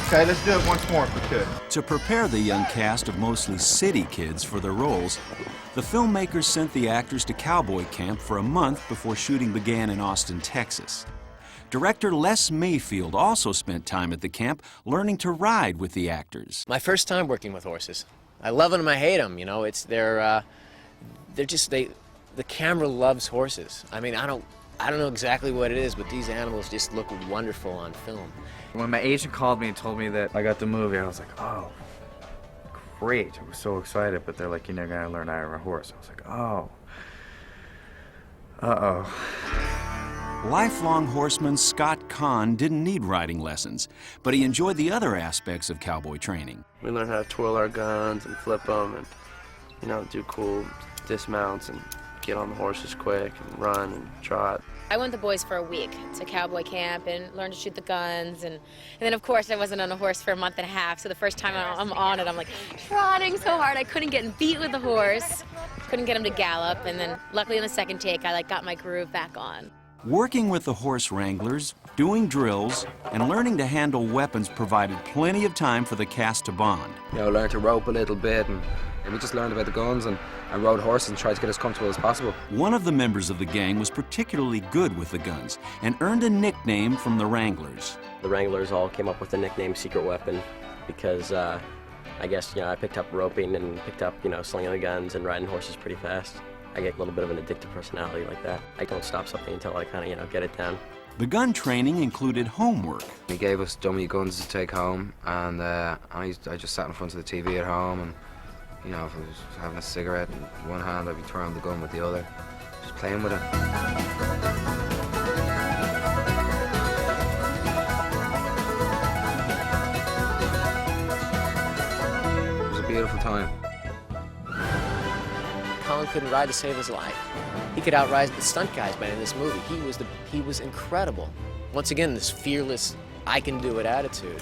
Okay, let's do it once more if we could. To prepare the young cast of mostly city kids for their roles, the filmmakers sent the actors to cowboy camp for a month before shooting began in Austin, Texas. Director Les Mayfield also spent time at the camp learning to ride with the actors. My first time working with horses. I love them, I hate them, you know, the camera loves horses. I mean, I don't know exactly what it is, but these animals just look wonderful on film. When my agent called me and told me that I got the movie, I was like, oh, great. I was so excited, but they're like, you're never gonna learn how to ride a horse. I was like, oh, uh-oh. Lifelong horseman Caan didn't need riding lessons, but he enjoyed the other aspects of cowboy training. We learned how to twirl our guns and flip them and, you know, do cool dismounts and get on the horses quick and run and trot. I went with the boys for a week to cowboy camp and learned to shoot the guns, and then of course I wasn't on a horse for a month and a half, so the first time I'm on it I'm like trotting so hard I couldn't get beat with the horse, couldn't get him to gallop, and then luckily in the second take I got my groove back on. Working with the horse wranglers, doing drills, and learning to handle weapons provided plenty of time for the cast to bond. You know, learn to rope a little bit, and we just learned about the guns and rode horses and tried to get as comfortable as possible. One of the members of the gang was particularly good with the guns and earned a nickname from the Wranglers. The Wranglers all came up with the nickname Secret Weapon because I guess, you know, I picked up roping and picked up, you know, slinging the guns and riding horses pretty fast. I get a little bit of an addictive personality like that. I don't stop something until I kind of, you know, get it down. The gun training included homework. He gave us dummy guns to take home, and I just sat in front of the TV at home, and, you know, if I was having a cigarette in one hand, I'd be throwing the gun with the other, just playing with it. It was a beautiful time. Colin couldn't ride to save his life. He could outride the stunt guys, man, in this movie. He was incredible. Once again, this fearless, I can do it attitude,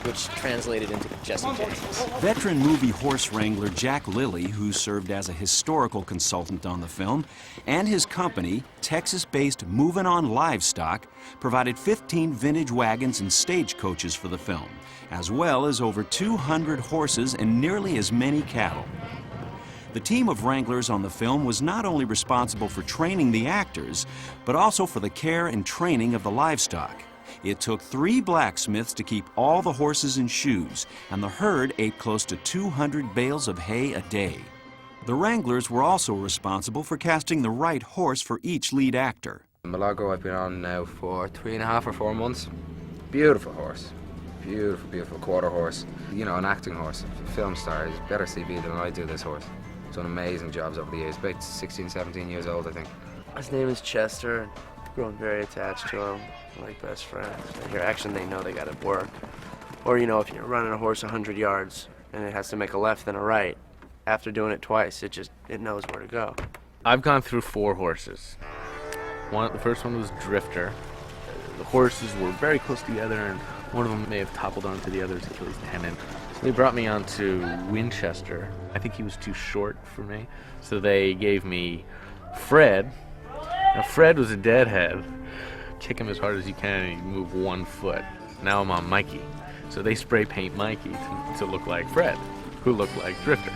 which translated into Jesse James. Veteran movie horse wrangler Jack Lilly, who served as a historical consultant on the film, and his company, Texas-based Movin' On Livestock, provided 15 vintage wagons and stagecoaches for the film, as well as over 200 horses and nearly as many cattle. The team of wranglers on the film was not only responsible for training the actors, but also for the care and training of the livestock. It took 3 blacksmiths to keep all the horses in shoes, and the herd ate close to 200 bales of hay a day. The wranglers were also responsible for casting the right horse for each lead actor. Milagro I've been on now for 3.5 or 4 months. Beautiful horse. Beautiful, beautiful quarter horse. You know, an acting horse, a film star. He's better CV than I do, this horse. He's done amazing jobs over the years. About 16, 17 years old, I think. His name is Chester. Grown very attached to him, like best friends. They hear action, they know they got to work. Or, you know, if you're running a horse 100 yards and it has to make a left and a right, after doing it twice, it knows where to go. I've gone through 4 horses. The first one was Drifter. The horses were very close together, and one of them may have toppled onto the other's Achilles tendon. So they brought me on to Winchester. I think he was too short for me, so they gave me Fred. Now, Fred was a deadhead. Kick him as hard as you can and he'd move 1 foot. Now I'm on Mikey. So they spray paint Mikey to look like Fred, who looked like Drifter.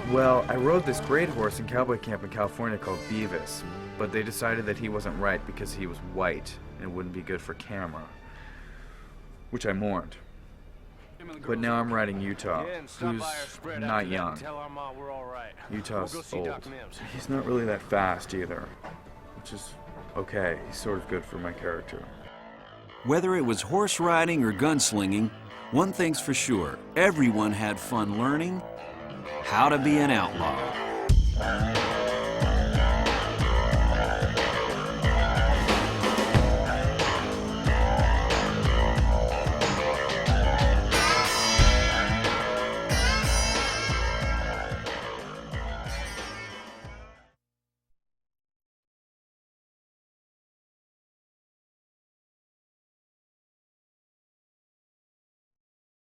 Well, I rode this great horse in cowboy camp in California called Beavis, but they decided that he wasn't right because he was white and it wouldn't be good for camera, which I mourned. But now I'm riding Utah, who's not young. Utah's old. He's not really that fast either, which is okay. He's sort of good for my character. Whether it was horse riding or gunslinging, one thing's for sure, everyone had fun learning how to be an outlaw.